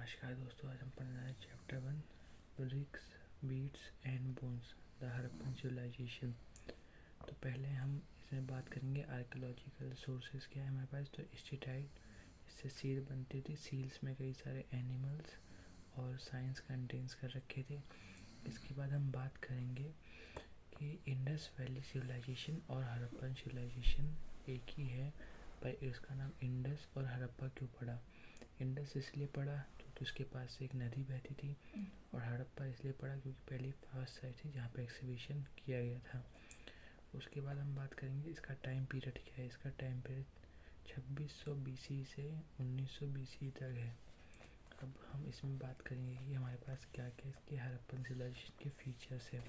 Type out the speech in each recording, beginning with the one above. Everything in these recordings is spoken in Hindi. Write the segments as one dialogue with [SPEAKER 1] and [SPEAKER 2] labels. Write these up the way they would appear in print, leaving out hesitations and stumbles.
[SPEAKER 1] नमस्कार दोस्तों, आज हम पढ़ने वाले chapter 1 bricks, beads and bones the Harappan civilization. तो पहले हम इसमें बात करेंगे आर्कियोलॉजिकल सोर्सेज क्या है हमारे पास। तो स्टेटाइट, इससे सील बनती थी। सील्स में कई सारे एनिमल्स और साइंस कंटेन्स कर रखे थे। इसके बाद हम बात करेंगे कि इंडस वैली सिविलाइजेशन और हड़प्पन सिविलाइजेशन एक ही है, पर इसका नाम इंडस और हड़प्पा क्यों पड़ा। इंडस इसलिए पड़ा क्योंकि उसके पास से एक नदी बहती थी, और हड़प्पा इसलिए पड़ा क्योंकि पहली फर्स्ट साइट थी जहाँ पे एक्सिबिशन किया गया था। उसके बाद हम बात करेंगे इसका टाइम पीरियड क्या है। इसका टाइम पीरियड 2600 BC से 1900 BC तक है। अब हम इसमें बात करेंगे कि हमारे पास क्या क्या इसके हड़प्पन सिविलाइजेशन के फीचर्स है।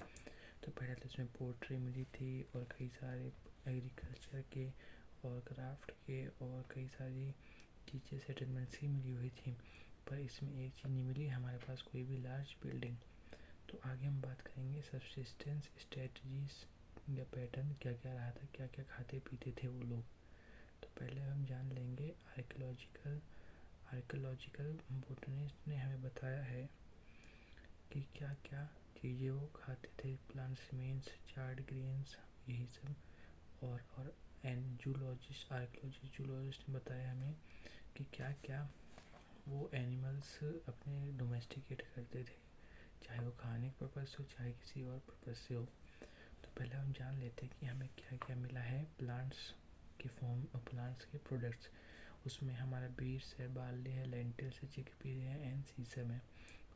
[SPEAKER 1] तो पहले तो इसमें पोट्री मिली थी और कई सारे एग्रीकल्चर के और क्राफ्ट के और कई सारी चीज़ें सेटलमेंट्स की मिली हुई थी, पर इसमें एक चीज़ नहीं मिली हमारे पास, कोई भी लार्ज बिल्डिंग। तो आगे हम बात करेंगे सब्सिस्टेंस स्ट्रेटजीज या पैटर्न क्या क्या रहा था, क्या क्या खाते पीते थे वो लोग। तो पहले हम जान लेंगे आर्कियोलॉजिकल बोटनिस्ट ने हमें बताया है कि क्या क्या चीज़ें वो खाते थे। प्लांट्स, मीन्स, चार्ड ग्रेन्स, यही सब। और जूलॉजिस्ट ने बताया हमें कि क्या क्या वो एनिमल्स अपने डोमेस्टिकेट करते थे, चाहे वो खाने के पर्पज़ से हो चाहे किसी और पर्पज़ से हो। तो पहले हम जान लेते हैं कि हमें क्या क्या मिला है प्लांट्स के फॉर्म और प्लांट्स के प्रोडक्ट्स। उसमें हमारा बीट्स है, बार्ली है, लेंटिल्स है, चिकपी है एंड सीसम है,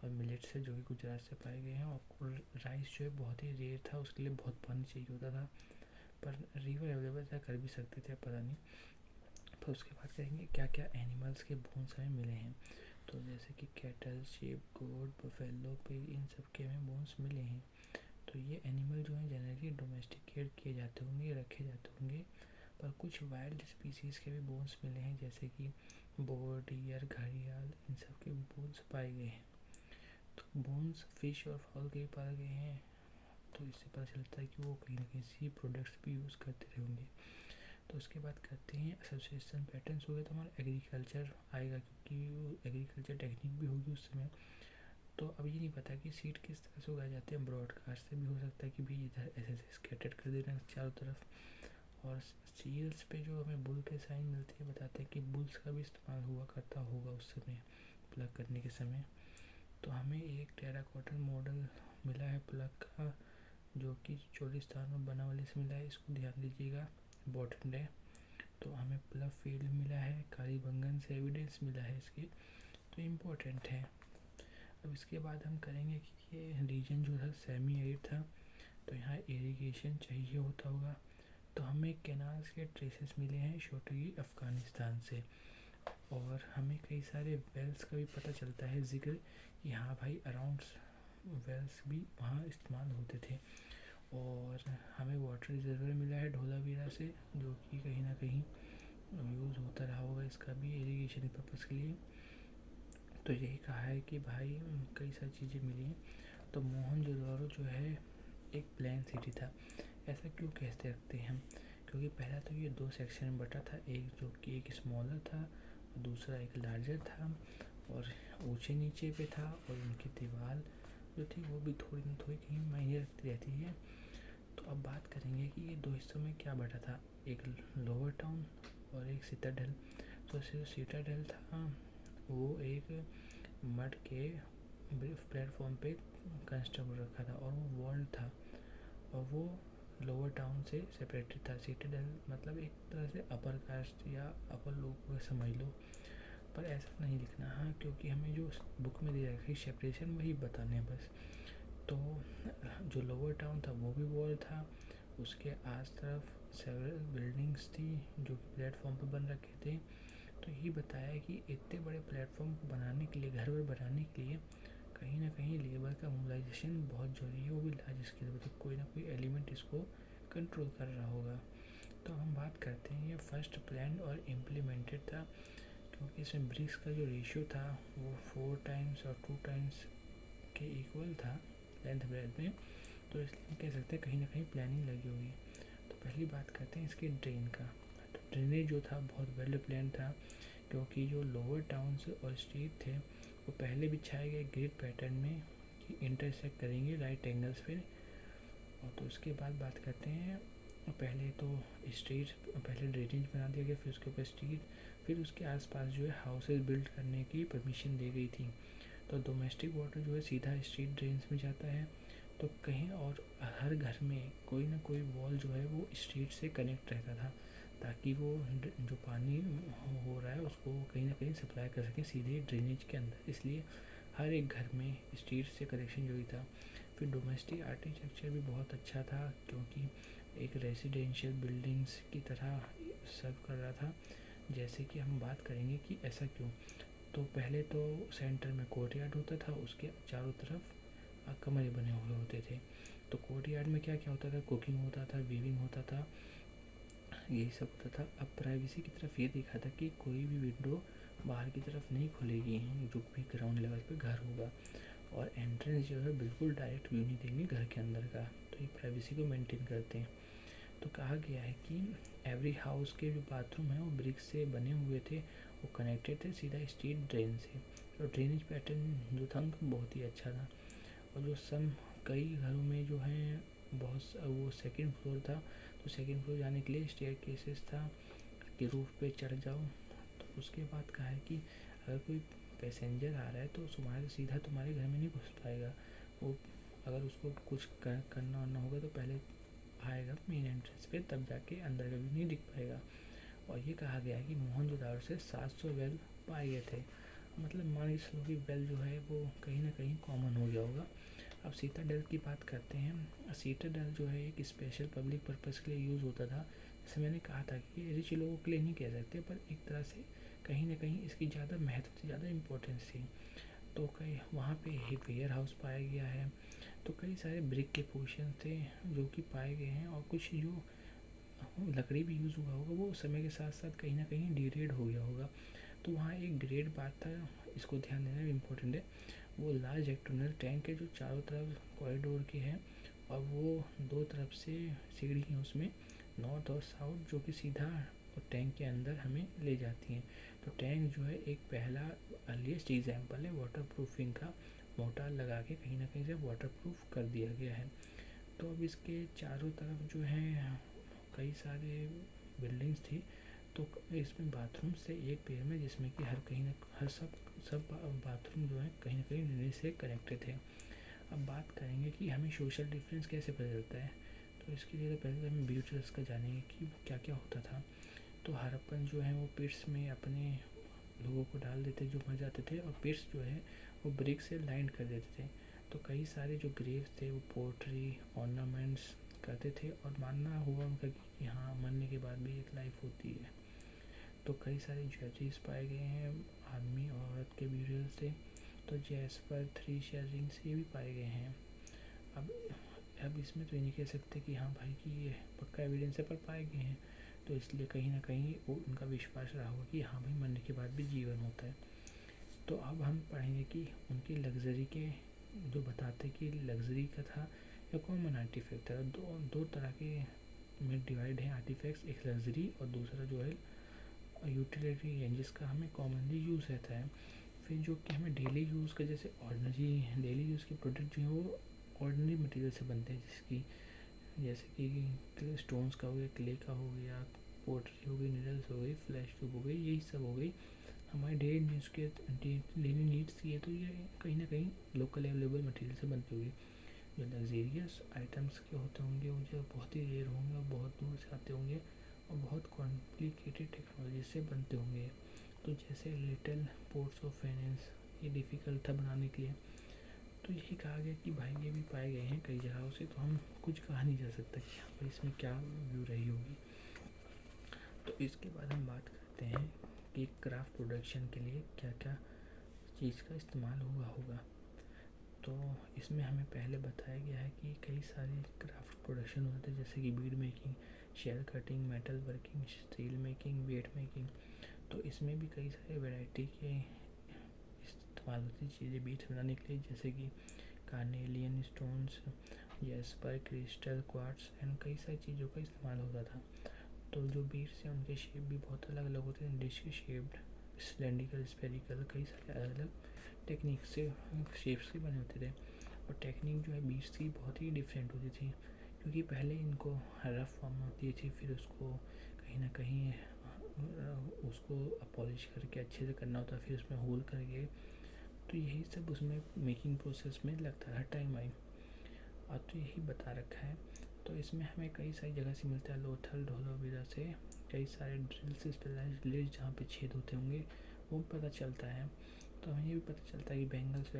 [SPEAKER 1] और मिलेट्स है जो कि गुजरात से पाए गए हैं। और राइस जो है बहुत ही रेयर था, उसके लिए बहुत पानी चाहिए होता था, पर रिवर अवेलेबल था, कर भी सकते थे, पता नहीं। तो उसके बाद कहेंगे क्या क्या एनिमल्स के बोन्स हमें मिले हैं। तो जैसे कि कैटल, शीप, गोट, बफेलो, पिग, इन सब के हमें बोन्स मिले हैं। तो ये एनिमल जो हैं जनरली डोमेस्टिकेट किए जाते होंगे, रखे जाते होंगे, पर कुछ वाइल्ड स्पीसीज़ के भी बोन्स मिले हैं, जैसे कि बोर, डियर, घड़ियाल, इन सब के भी बोन्स पाए गए हैं। तो बोन्स फिश और फॉल के भी पाए गए हैं, तो इससे पता चलता है कि वो कहीं ना कहीं सी प्रोडक्ट्स भी यूज़ करते रहे होंगे। तो उसके बाद करते हैं एसोसिएशन पैटर्न्स हो गए, तो हमारा एग्रीकल्चर आएगा क्योंकि एग्रीकल्चर टेक्निक भी होगी उस समय। तो अब ये नहीं पता कि सीड किस तरह से उगाए जाते हैं, ब्रॉडकास्ट से भी हो सकता है कि भी इधर ऐसे ऐसे स्कैटर्ड कर देना चारों तरफ। और सील्स पे जो हमें बुल के साइन मिलते हैं बताते हैं कि बुल्स का भी इस्तेमाल हुआ करता होगा उस समय प्लग करने के समय। तो हमें एक टेराकोटन मॉडल मिला है प्लग का, जो कि चोलिस्तान में बनावली से मिला है, इसको ध्यान दीजिएगा, इम्पोर्टेंट है। तो हमें प्लग फील्ड मिला है, कालीबंगन से एविडेंस मिला है इसकी, तो इम्पोर्टेंट है। अब इसके बाद हम करेंगे कि ये रीजन जो था सेमी एरिड था, तो यहाँ इरिगेशन चाहिए होता होगा। तो हमें कैनाल्स के ट्रेसेस मिले हैं शोटगी अफ़गानिस्तान से, और हमें कई सारे वेल्स का भी पता चलता है जिक्र कि हाँ भाई अराउंड वेल्स भी वहाँ इस्तेमाल होते थे। और हमें वाटर रिजर्वर मिला है धोलावीरा से, जो कि कहीं ना कहीं यूज़ होता रहा होगा इसका भी इरिगेशन पर्पज़ के लिए। तो यही कहा है कि भाई कई सारी चीज़ें मिली हैं। तो मोहनजोदड़ो जो है एक प्लान सिटी था। ऐसा क्यों कहते रखते हैं हम, क्योंकि पहला तो ये दो सेक्शन में बटा था, एक जो कि एक स्मॉलर था और दूसरा एक लार्जर था, और ऊंचे नीचे पे था, और उनकी दीवार जो थी वो भी थोड़ी ना थोड़ी कहीं मायने रखती रहती है। तो अब बात करेंगे कि ये दो हिस्सों में क्या बटा था, एक लोअर टाउन और एक सिटाडेल। तो जो सिटाडेल था वो एक मड के प्लेटफॉर्म पे कंस्ट्रक्ट रखा था, और वो वॉल्ड था, और वो लोअर टाउन से सेपरेटेड था। सिटाडेल मतलब एक तरह से अपर कास्ट या अपर लोग को समझ लो, पर ऐसा नहीं लिखना, हाँ, क्योंकि हमें जो बुक में दे रखी सेपरेशन वही बताने हैं बस। तो जो लोअर टाउन था वो भी वॉल था, उसके आस तरफ सेवरल बिल्डिंग्स थी जो कि प्लेटफॉर्म पर बन रखे थे। तो यही बताया कि इतने बड़े प्लेटफॉर्म को बनाने के लिए, घर वर बनाने के लिए कहीं ना कहीं लेबर का मोबिलाइजेशन बहुत ज़रूरी है, वो भी लार्ज स्केल पर, तो कोई ना कोई एलिमेंट इसको कंट्रोल कर रहा होगा। तो हम बात करते हैं ये फर्स्ट प्लान और इम्प्लीमेंटेड था, क्योंकि इसमें ब्रिक्स का जो रेशियो था वो 4 टाइम्स और 2 टाइम्स के इक्वल था लेंथ ब्रेथ में, तो इसलिए हम कह सकते हैं कहीं ना कहीं प्लानिंग लगी होगी। तो पहली बात करते हैं इसके ड्रेन का। तो ड्रेनेज जो था बहुत वेल प्लान था, क्योंकि जो लोअर टाउन्स और स्ट्रीट थे वो पहले बिछाए गए ग्रिड पैटर्न में कि इंटरसेक्ट करेंगे राइट एंगल्स पे। और तो उसके बाद बात करते हैं, पहले तो स्ट्रीट, पहले ड्रेनेज बना दिया गया, फिर उसके ऊपर स्ट्रीट, फिर उसके आसपास जो है हाउसेज बिल्ड करने की परमिशन दी गई थी। तो डोमेस्टिक वाटर जो है सीधा स्ट्रीट ड्रेन्स में जाता है। तो कहीं और हर घर में कोई ना कोई वॉल जो है वो स्ट्रीट से कनेक्ट रहता था, ताकि वो जो पानी हो रहा है उसको कहीं ना कहीं सप्लाई कर सकें सीधे ड्रेनेज के अंदर। इसलिए हर एक घर में स्ट्रीट से कनेक्शन जो ही था। फिर डोमेस्टिक आर्किटेक्चर भी बहुत अच्छा था, क्योंकि एक रेजिडेंशियल बिल्डिंग्स की तरह सर्व कर रहा था। जैसे कि हम बात करेंगे कि ऐसा क्यों, तो पहले तो सेंटर में कोर्टयार्ड होता था, उसके चारों तरफ कमरे बने हुए होते थे। तो कोर्टयार्ड में क्या क्या होता था, कुकिंग होता था, वीविंग होता था, यही सब होता था। अब प्राइवेसी की तरफ ये देखा था कि कोई भी विंडो बाहर की तरफ नहीं खुलेगी, जो भी ग्राउंड लेवल पे घर होगा, और एंट्रेंस जो है बिल्कुल डायरेक्ट व्यू नहीं देंगे घर के अंदर का। तो ये प्राइवेसी को मेंटेन करते हैं। तो कहा गया है कि एवरी हाउस के जो बाथरूम है वो ब्रिक से बने हुए थे, वो कनेक्टेड थे सीधा स्ट्रीट ड्रेन से। तो ड्रेनेज पैटर्न जो था उनका बहुत ही अच्छा था। और जो कई घरों में जो है बहुत वो सेकंड फ्लोर था, तो सेकंड फ्लोर जाने के लिए स्टेयर केसेस था कि रूफ पे चढ़ जाओ। तो उसके बाद कहा है कि अगर कोई पैसेंजर आ रहा है तो सीधा तुम्हारे घर में नहीं घुस पाएगा, वो अगर उसको कुछ करना वरना होगा तो पहले आएगा मेन एंट्रेंस पे, तब जाके अंदर का व्यू नहीं दिख पाएगा। और ये कहा गया है कि मोहनजोदाड़ो से 700 वेल पाए गए थे। मतलब मान लो कि वेल जो है वो कहीं ना कहीं कॉमन हो गया होगा। अब सीताडेल की बात करते हैं। सीताडेल जो है एक स्पेशल पब्लिक पर्पज़ के लिए यूज़ होता था। जैसे मैंने कहा था कि रिच लोगों के लिए नहीं कह सकते, पर एक तरह से कहीं ना कहीं इसकी ज़्यादा महत्व थी, ज़्यादा इम्पोर्टेंस थी। तो कई वहाँ पे वेयर हाउस पाया गया है। तो कई सारे ब्रिक के पोर्शन थे जो कि पाए गए हैं, और कुछ जो लकड़ी भी यूज़ हुआ होगा वो समय के साथ साथ कहीं ना कहीं डिग्रेड हो गया होगा। तो वहाँ एक ग्रेड बात था, इसको ध्यान देना भी इम्पोर्टेंट है। वो लार्ज एक्सटर्नल टैंक है जो चारों तरफ कॉरिडोर के हैं, और वो दो तरफ से सीढ़ी है उसमें, नॉर्थ और साउथ, जो कि सीधा टैंक के अंदर हमें ले जाती हैं। तो टैंक जो है एक पहला अर्लीस्ट एग्जाम्पल है वाटर प्रूफिंग का। मोटार लगा के कहीं ना कहीं से वाटर प्रूफ कर दिया गया है। तो अब इसके चारों तरफ जो है कई सारे बिल्डिंग्स थी। तो इसमें बाथरूम से एक पेड़ में, जिसमें कि हर सब बाथरूम जो है कहीं ना कहीं ड्रेनेज से कनेक्टेड थे। अब बात करेंगे कि हमें सोशल डिफरेंस कैसे पता चलता है। तो इसके लिए तो पहले तो हमें ब्यूटल्स का जानेंगे कि क्या क्या होता था। तो हड़प्पन जो है वो पिट्स में अपने लोगों को डाल देते जो मर जाते थे, और पिट्स जो है वो ब्रिक से लाइन कर देते थे। तो कई सारे जो ग्रेव्स थे वो पोट्री ऑर्नामेंट्स करते थे, और मानना हुआ उनका कि हाँ मरने के बाद भी एक लाइफ होती है। तो कई सारे ज्वेलरीज पाए गए हैं आदमी और औरत के ब्यूरियल से। तो जैस्पर 3 शेयरिंग्स ये भी पाए गए हैं। अब इसमें तो ये नहीं कह सकते कि हाँ भाई कि ये पक्का एविडेंस है, पर पाए गए हैं, तो इसलिए कहीं ना कहीं वो उनका विश्वास रहा होगा कि हाँ भाई मरने के बाद भी जीवन होता है। तो अब हम पढ़ेंगे कि उनकी लग्जरी के जो बताते कि लग्जरी का था या कॉमन आर्टिफैक्ट था। दो तरह के में डिवाइड है आर्टिफैक्ट्स, एक लग्जरी और दूसरा जो है यूटिलिटी रेंज, जिसका हमें कॉमनली यूज़ रहता है। फिर जो कि हमें डेली यूज़ का, जैसे ऑर्डनरी डेली यूज़ के प्रोडक्ट जो है वो ऑर्डनरी मटेरियल से बनते हैं, जैसे कि स्टोन्स का हो गया, क्ले का हो गया, पोट्री हो गई, निडल्स हो गई, फ्लैश ट्यूब हो गई, यही सब हो गई हमारे डेली नीड्स की है। तो ये कहीं ना कहीं लोकल अवेलेबल मटेरियल से बनती होगी। जो लग्जेरियस आइटम्स के होते होंगे वो जो बहुत ही रेयर होंगे और बहुत दूर से आते होंगे, और बहुत कॉम्प्लिकेटेड टेक्नोलॉजी से बनते होंगे। तो जैसे लिटिल पोर्ट्स ऑफ वेनिस, ये डिफ़िकल्ट था बनाने के लिए। तो यही कहा गया कि भाई ये भी पाए गए हैं कई जगहों से, तो हम कुछ कहा नहीं जा सकता कि हाँ भाई इसमें क्या व्यू रही होगी। तो इसके बाद हम बात करते हैं कि क्राफ्ट प्रोडक्शन के लिए क्या क्या चीज़ का इस्तेमाल हुआ होगा। तो इसमें हमें पहले बताया गया है कि कई सारे क्राफ्ट प्रोडक्शन होते हैं, जैसे कि bead making, shell cutting, metal working, steel making, bed making. तो इसमें भी कई सारे वैरायटी के इस्तेमाल होती चीज़ें बीड्स बनाने के लिए, जैसे कि carnelian stones, jasper, crystal, quartz and कई सारी चीज़ों का इस्तेमाल होता था। तो जो बीड्स हैं उनके शेप भी बहुत अलग अलग होते हैं, डिश के शेप्ड सिलेंड्रिकल, स्फेरिकल, कई सारे अलग अलग टेक्निक से शेप्स के बने होते थे। और टेक्निक जो है बीट्स की बहुत ही डिफरेंट होती थी, क्योंकि पहले इनको रफ फॉर्म होती थी, फिर उसको कहीं ना कहीं उसको पॉलिश करके अच्छे से करना होता, फिर उसमें होल करके, तो यही सब उसमें मेकिंग प्रोसेस में लगता रहा टाइम वाइम। अब तो यही बता रखा है। तो इसमें हमें कई सारी जगह से मिलता है, लोथल धोलावीरा से कई सारे ड्रिल्स स्पेशलाइज्ड जहाँ पे छेद होते होंगे वो पता चलता है। तो हमें ये भी पता चलता है कि बैंगल्स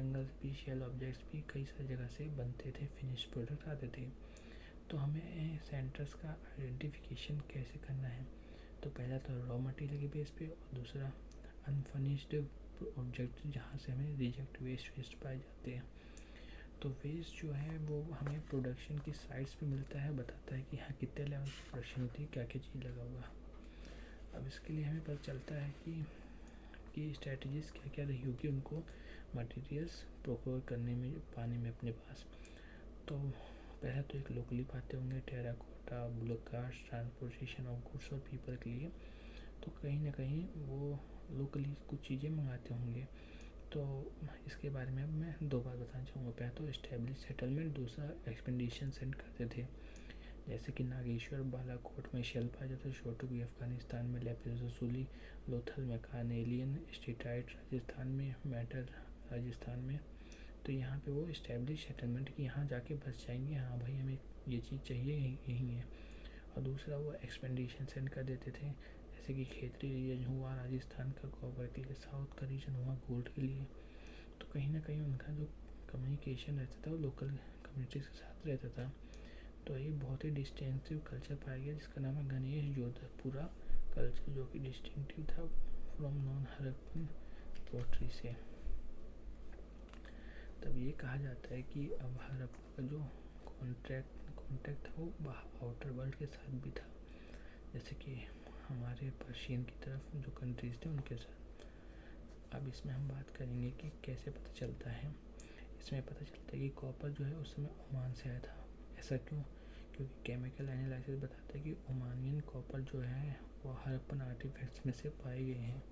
[SPEAKER 1] भी, शेल ऑब्जेक्ट्स भी कई सारी जगह से बनते थे, फिनिश प्रोडक्ट आते थे। तो हमें सेंटर्स का आइडेंटिफिकेशन कैसे करना है, तो पहला तो रॉ मटेरियल के बेस पे, और दूसरा अनफर्निश्ड ऑब्जेक्ट जहाँ से हमें रिजेक्ट वेस्ट पाए जाते हैं। तो वेस्ट जो है वो हमें प्रोडक्शन की साइट्स पे मिलता है, बताता है कि हाँ कितने लेवल की प्रोडक्शन होती है, क्या क्या चीज़ लगा हुआ। अब इसके लिए हमें पता चलता है कि स्ट्रेटजीज क्या क्या रही होगी उनको मटेरियल्स प्रोक्योर करने में, पाने में अपने पास। तो पहला तो एक लोकली पाते होंगे, terracotta, block cast, transportation of goods और पीपल के लिए। तो कहीं ना कहीं वो लोकली कुछ चीज़ें मंगाते होंगे। तो इसके बारे में अब मैं दो बार बताना चाहूँगा। पहला तो इस्टेब्लिश सेटलमेंट, दूसरा एक्सपेडिशन सेंड करते थे। जैसे कि नागेश्वर बालाकोट में शेल पाया जाता है, छोटुकी अफगानिस्तान में, लेपिस रसूली लोथल में, कार्नेलियन स्टेटाइट राजस्थान में, मेटल राजस्थान में। तो यहाँ पे वो इस्टेब्लिश सेटलमेंट की यहाँ जाके बस जाएंगे, हाँ भाई हमें ये चीज़ चाहिए, यही है। और दूसरा वो एक्सपेडिशन सेंड कर देते थे, जैसे कि खेतरी रीजन हुआ राजस्थान का कॉपर के लिए, साउथ का रीजन हुआ गोल्ड के लिए। तो कहीं ना कहीं उनका जो कम्युनिकेशन रहता था वो लोकल कम्युनिटीज़ के साथ रहता था। तो ये बहुत ही डिस्टिंक्टिव कल्चर पाया गया जिसका नाम है गणेश जोधपुरा कल्चर, जो कि डिस्टिंक्टिव था फ्रॉम नॉन हरप्पन पोट्री से। तब ये कहा जाता है कि अब हरप्पा का जो कॉन्टैक्ट था वो आउटर वर्ल्ड के साथ भी था, जैसे कि हमारे पर्शियन की तरफ जो कंट्रीज़ थे उनके साथ। अब इसमें हम बात करेंगे कि कैसे पता चलता है। इसमें पता चलता है कि कॉपर जो है उस समय ओमान से आया था। ऐसा क्यों? क्योंकि केमिकल एनालिसिस बताता है कि ओमानियन कॉपर जो है वो हरप्पन आर्टिफैक्ट्स में से पाए गए हैं।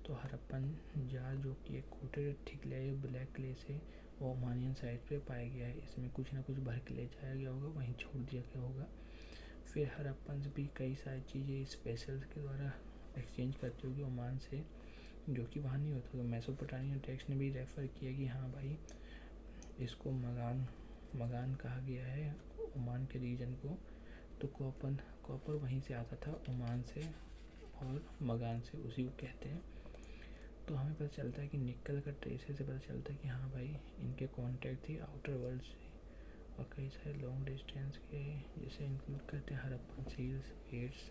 [SPEAKER 1] तो हरप्पन जार जो कि एक coated thick layer black clay से वो ओमानियन साइड पे पाया गया है। इसमें कुछ ना कुछ भर के ले जाया गया होगा, वहीं छोड़ दिया गया होगा। फिर हरप्पन भी कई सारी चीज़ें स्पेशल्स के द्वारा एक्सचेंज करती होगी ओमान से, जो कि वहाँ नहीं होता। तो मेसोपोटामियन टेक्स्ट ने भी रेफ़र किया कि हाँ भाई इसको मगान कहा गया है ओमान के रीजन को। तो कॉपर वहीं से आता था, ओमान से और मगान से, उसी को कहते हैं। तो हमें पता चलता है कि निकल का ट्रेसेस से पता चलता है कि हाँ भाई इनके कॉन्टैक्ट थी आउटर वर्ल्ड से, और कई सारे लॉन्ग डिस्टेंस के जैसे इंक्लूड करते हैं हरप्पन सील्स, गेट्स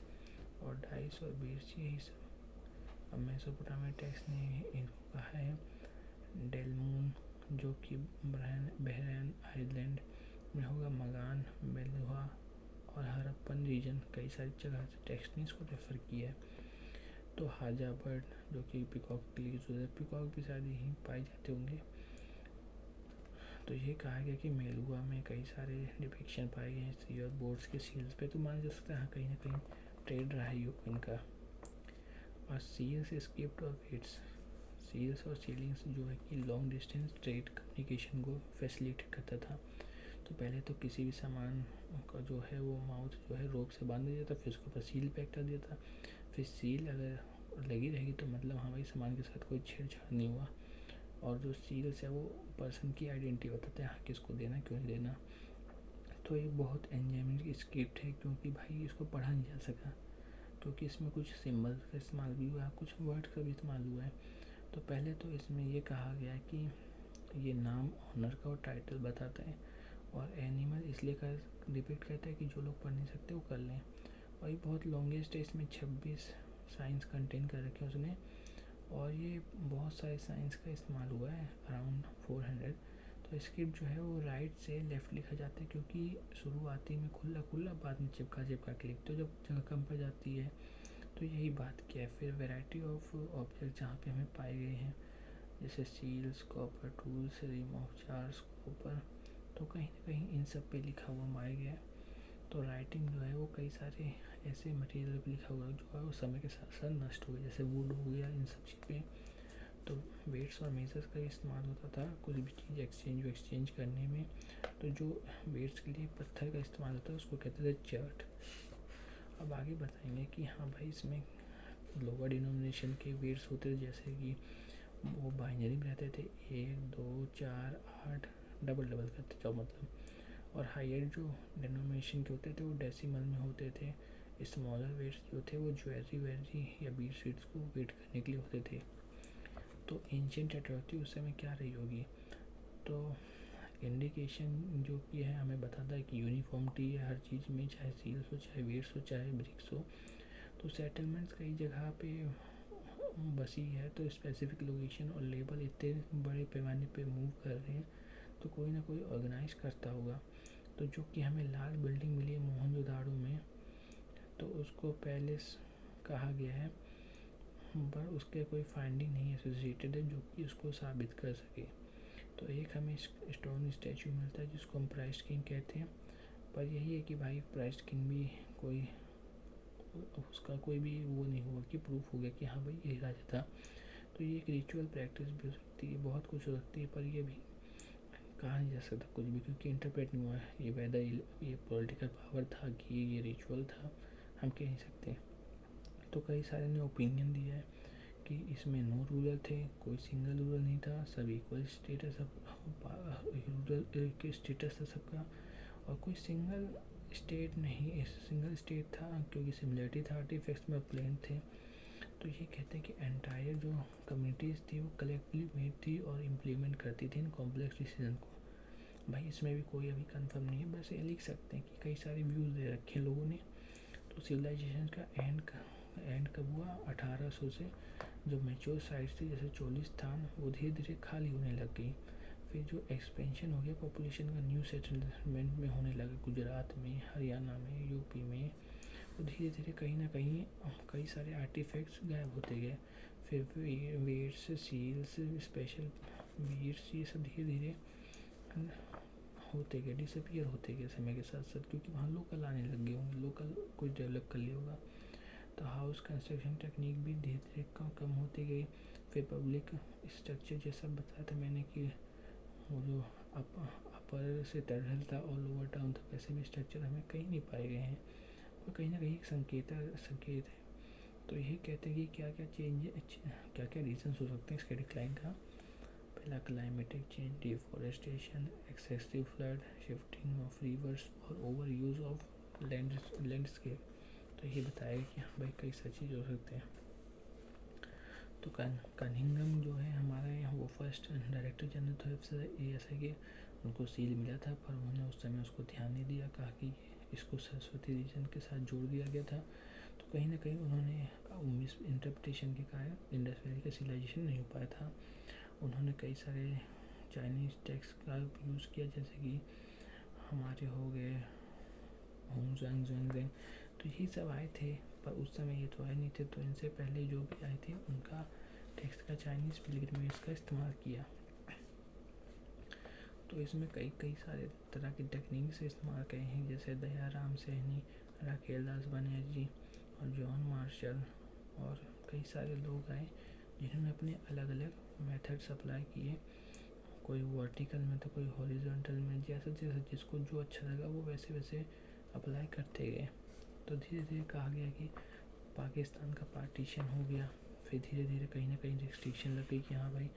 [SPEAKER 1] और डाइस और बीट्स, यही सब। अब मेसोपोटामियन टेक्स्ट ने इनको कहा है डेलमून, जो कि बहरैन आइलैंड में होगा, मगान, बेलुआ और हरप्पन रीजन, कई सारी जगह से टेक्स्ट ने इसको रेफ़र किया है। तो हाजा बर्ड जो कि पिकॉक के लिए यूज़ होता है, पिकॉक भी शायद यहीं पाए जाते होंगे। तो ये कहा गया कि मेलुआ में कई सारे डिपिक्शन पाए गए हैं सी और बोर्ड्स के सील्स पे, तो माना जा सकता है हाँ कहीं ना कहीं ट्रेड रहा ही होगा इनका। और सील्स स्क्रिप्ट और वेट्स, सील्स और सीलिंग्स जो है कि लॉन्ग डिस्टेंस ट्रेड कम्युनिकेशन को फैसिलिटेट करता था। तो पहले तो किसी भी सामान का जो है वो माउथ जो है रोप से बांध दिया था, फिर उसके ऊपर सील पैक कर दिया था। फिर सील अगर लगी रहेगी तो मतलब हाँ भाई सामान के साथ कोई छेड़छाड़ नहीं हुआ। और जो सील्स है वो पर्सन की आइडेंटिटी बताते हैं, हाँ किसको देना क्यों नहीं देना। तो ये बहुत एंजाइमेंट स्क्रिप्ट है, क्योंकि भाई इसको पढ़ा नहीं जा सका, क्योंकि इसमें कुछ सिम्बल का इस्तेमाल भी हुआ है, कुछ वर्ड का भी इस्तेमाल हुआ है। तो पहले तो इसमें ये कहा गया है कि ये नाम ऑनर का और टाइटल बताता है, और एनिमल इसलिए डिपिक्ट करता है कि जो लोग पढ़ नहीं सकते वो कर लें। और ये बहुत लॉन्गेस्ट है, इसमें 26 साइंस कंटेन कर रखे हैं उसने, और ये बहुत सारे साइंस का इस्तेमाल हुआ है, अराउंड 400। तो स्क्रिप्ट जो है वो राइट से लेफ़्ट लिखा जाता है, क्योंकि शुरुआती में खुला खुला, बाद में चिपका के लिखते हो, जब जगह कम पड़ जाती है। तो यही बात किया है। फिर वैरायटी ऑफ ऑब्जेक्ट जहाँ पे हमें पाए गए हैं, जैसे seals, copper tools, rim of jars, copper, तो कहीं ना कहीं इन सब पे लिखा हुआ पाया गया है। तो राइटिंग जो है वो कई सारे ऐसे मटेरियल पे लिखा हुआ जो है वो समय के साथ साथ नष्ट हो गया, जैसे वुड हो गया, इन सब चीज़ पे। तो वेट्स और मेजर्स का इस्तेमाल होता था कुछ भी चीज़ एक्सचेंज करने में। तो जो वेट्स के लिए पत्थर का इस्तेमाल होता है उसको कहते थे चर्ट। अब आगे बताएंगे कि हाँ भाई इसमें लोअर डिनोमिनेशन के वेट्स होते थे, जैसे कि वो बाइनरी में रहते थे 1 2 4 8 डबल करते जाओ मतलब। और हायर जो डिनोमिनेशन के होते थे वो डेसिमल में होते थे। स्मॉलर वेट्स जो थे वो ज्वेलरी या बीट शीट्स को वेट करने के लिए होते थे। तो एंशिएंट एट्रॉसिटी उस समय क्या रही होगी, तो इंडिकेशन जो कि है हमें बताता है कि यूनिफॉर्मिटी है हर चीज़ में, चाहे सील्स हो, चाहे वेट्स हो, चाहे ब्रिक्स हो। तो सेटलमेंट्स कई जगह पे बसी है, तो स्पेसिफिक लोकेशन और लेबल इतने बड़े पैमाने पे मूव कर रहे हैं, तो कोई ना कोई ऑर्गेनाइज करता होगा। तो जो कि हमें लाल बिल्डिंग मिली है मोहनजोदाड़ो में, तो उसको पैलेस कहा गया है, पर उसके कोई फाइंडिंग नहीं एसोसिएटेड है जो कि उसको साबित कर सके। तो एक हमें स्टोन स्टैचू मिलता है जिसको हम प्राइस्ट किंग कहते हैं, पर यही है कि भाई प्राइस्ट किंग भी कोई उसका कोई भी वो नहीं हुआ कि प्रूफ हो गया कि हाँ भाई ये राजा था। तो ये एक रिचुअल प्रैक्टिस भी हो सकती है, बहुत कुछ हो सकती है, पर ये भी कहा नहीं जा सकता कुछ भी, क्योंकि इंटरप्रेट नहीं हुआ है ये वेदर ये पॉलिटिकल पावर था कि ये रिचुअल था, हम कह नहीं सकते। तो कई सारे ने ओपिनियन दिया है कि इसमें नो रूलर थे, कोई सिंगल रूलर नहीं था, सब इक्वल स्टेटस रूलर के स्टेटस था सबका, और कोई सिंगल स्टेट नहीं, सिंगल स्टेट था क्योंकि सिमिलरिटी था, आर्टिफैक्ट्स में प्लेन थे। तो ये कहते हैं कि एंटायर जो कम्युनिटीज़ थी वो कलेक्टिवली मेड थी और इम्प्लीमेंट करती थी इन कॉम्प्लेक्स डिसीजन को। भाई इसमें भी कोई अभी कंफर्म नहीं है, बस ये लिख सकते हैं कि कई सारे व्यूज़ दे रखे हैं लोगों ने। तो सिविलाइजेशन का एंड कब हुआ, 1800 से। जो मैच्योर साइट्स थी जैसे चोलिस्तान वो धीरे धीरे खाली होने लग गई। फिर जो एक्सपेंशन हो गया पॉपुलेशन का, न्यू सेटलमेंट में होने लगा गुजरात में, हरियाणा में, यूपी में। तो धीरे धीरे कहीं ना कहीं कई सारे आर्टिफैक्ट्स गायब होते गए। फिर वेट्स, सील्स, स्पेशल बीड्स, ये सब धीरे धीरे होते गए, डिसअपियर होते गए समय के साथ साथ, क्योंकि वहाँ लोकल आने लग गए होंगे, लोकल कुछ डेवलप कर लिया होगा। तो हाउस कंस्ट्रक्शन टेक्निक भी धीरे धीरे कम होती गई। फिर पब्लिक स्ट्रक्चर जैसा बताया था मैंने कि वो जो अपर से टर्नल था और लोअर टाउन था, वैसे भी स्ट्रक्चर हमें कहीं नहीं पाए गए हैं, और कहीं ना कहीं एक संकेत है। तो यही कहते हैं कि क्या क्या रीजन्स हो सकते हैं इसके डिक्लाइन का। पहला climatic change, deforestation, excessive flood, shifting of reverse और ओवर यूज ऑफ लैंडस्केप। तो ये बताया कि हाँ भाई कई सारी चीज़ हो सकते हैं। तो कनिंघम जो है हमारा यहाँ वो फर्स्ट डायरेक्टर जनरल तरफ से ये ऐसा कि उनको सील मिला था, पर उन्होंने उस समय उसको ध्यान नहीं दिया, कहा कि इसको सरस्वती रीजन के साथ जोड़ दिया गया था। तो कहीं ना कहीं उन्होंने मिस इंटरप्रिटेशन के कारण इंडस वैली का सिविलाइजेशन नहीं हो पाया था। उन्होंने कई सारे चाइनीज़ टेक्स्ट का यूज़ किया, जैसे कि हमारे हो गए होंगज़ोंग, तो यही सब आए थे, पर उस समय ये तो आए नहीं थे। तो इनसे पहले जो भी आए थे उनका टेक्स्ट का चाइनीज़ पिलग्रिमेज का इस्तेमाल किया। तो इसमें कई सारे तरह की टेक्निक से इस्तेमाल किए हैं, जैसे दयाराम सैनी, राकेल दास बनर्जी और जॉन मार्शल, और कई सारे लोग आए जिन्होंने अपने अलग अलग मेथड्स अप्लाई किए, कोई वर्टिकल में तो कोई हॉरिजॉन्टल में, जैसा जिसको जो अच्छा लगा वो वैसे वैसे अप्लाई करते गए। तो धीरे धीरे कहा गया कि पाकिस्तान का पार्टीशन हो गया। फिर धीरे धीरे कहीं ना कहीं रिस्ट्रिक्शन लग गई कि हाँ भाई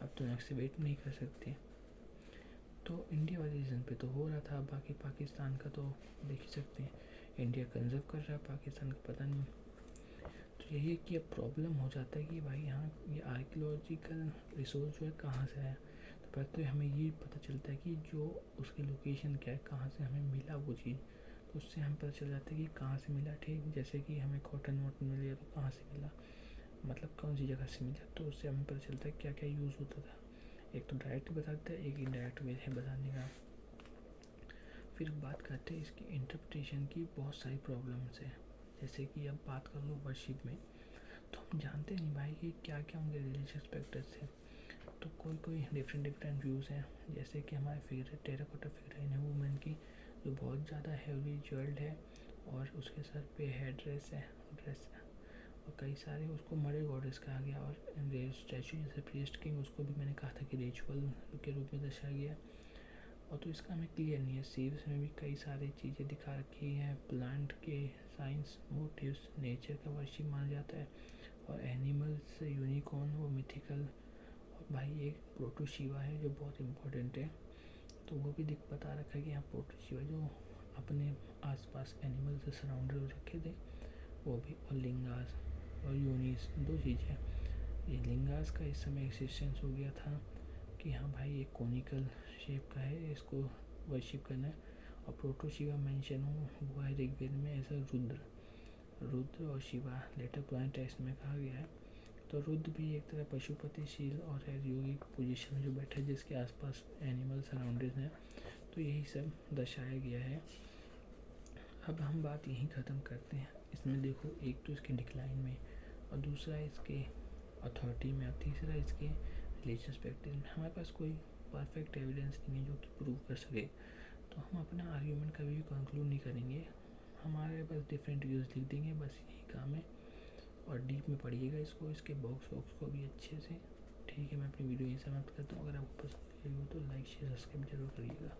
[SPEAKER 1] अब तो एक्टिवेट नहीं कर सकते। तो इंडिया वाले रीजन पे तो हो रहा था, बाकी पाकिस्तान का तो देख ही सकते हैं, इंडिया कंजर्व कर रहा है, पाकिस्तान का पता नहीं। तो यही है कि अब प्रॉब्लम हो जाता है कि भाई यहाँ ये आर्कियोलॉजिकल रिसोर्स जो है कहाँ से आया। तो पहले तो हमें ये पता चलता है कि जो उसकी लोकेशन क्या है, कहाँ से हमें मिला वो चीज़, तो उससे हम पता चल जाता है कि कहाँ से मिला। ठीक जैसे कि हमें कॉटन वॉटन मिल गया तो कहाँ से मिला, मतलब कौन सी जगह से मिला, तो उससे हमें पता चलता है क्या क्या यूज़ होता था। एक तो डायरेक्ट बताता है, एक इनडायरेक्ट वे है बताने का। फिर बात करते हैं इसकी इंटरप्रिटेशन की, बहुत सारी प्रॉब्लम्स है। जैसे कि अब बात कर लो वर्शिप में, तो हम जानते नहीं भाई कि क्या क्या उनके रिलीजियस फैक्टर्स थे। तो कोई डिफरेंट व्यूज़ हैं, जैसे कि हमारे फेवरेट टेराकोटा फिगर है वुमेन की, जो बहुत ज़्यादा हेवी ज्वेल्ड है और उसके सर पे हेड ड्रेस है, और कई सारे उसको मरे गॉडेस कहा गया। और स्टैचू जैसे प्रीस्ट किंग, उसको भी मैंने कहा था कि रिचुअल के रूप में दर्शाया गया। और तो इसका हमें क्लियर नहीं है। सीव्स में भी कई सारी चीज़ें दिखा रखी हैं, प्लांट के साइंस मोटिव्स, नेचर का वर्शिप माना जाता है। और एनिमल्स, यूनिकॉर्न वो मिथिकल। और भाई एक प्रोटो शिवा है जो बहुत इम्पोर्टेंट है, तो वो भी बता रखा है कि यहाँ प्रोटो शिवा जो अपने आसपास एनिमल से सराउंडेड हो रखे थे वो भी। और लिंगास और यूनिस, दो चीज़ें। ये लिंगास का इस समय एक्सिस्टेंस हो गया था कि हाँ भाई एक कोनिकल शेप का है, इसको वर्शिप करना है। और प्रोटो शिवा मेंशन हुआ है ऋग्वेद में एज अ रुद्र और शिवा लेटर पुराने टेक्स्ट में कहा गया है। तो रुद्र भी एक तरह पशुपतिशील और योगिक पोजीशन में जो बैठा है, जिसके आसपास एनिमल सराउंडेड हैं। तो यही सब दर्शाया गया है। अब हम बात यहीं ख़त्म करते हैं। इसमें देखो, एक तो इसके डिक्लाइन में, और दूसरा इसके अथॉरिटी में, और तीसरा इसके रिलीजियस प्रैक्टिस में। हमारे पास कोई परफेक्ट एविडेंस नहीं है जो कि प्रूव कर सके, तो हम अपना आर्ग्यूमेंट कभी भी कंक्लूड नहीं करेंगे। हमारे पास डिफरेंट व्यूज़ लिख देंगे, बस यही काम है। और डीप में पढ़िएगा इसको, इसके बॉक्स वॉक्स को भी अच्छे से। ठीक है, मैं अपनी वीडियो यहीं समाप्त करता हूँ। अगर आपको पसंद आई हो तो लाइक शेयर सब्सक्राइब जरूर करिएगा।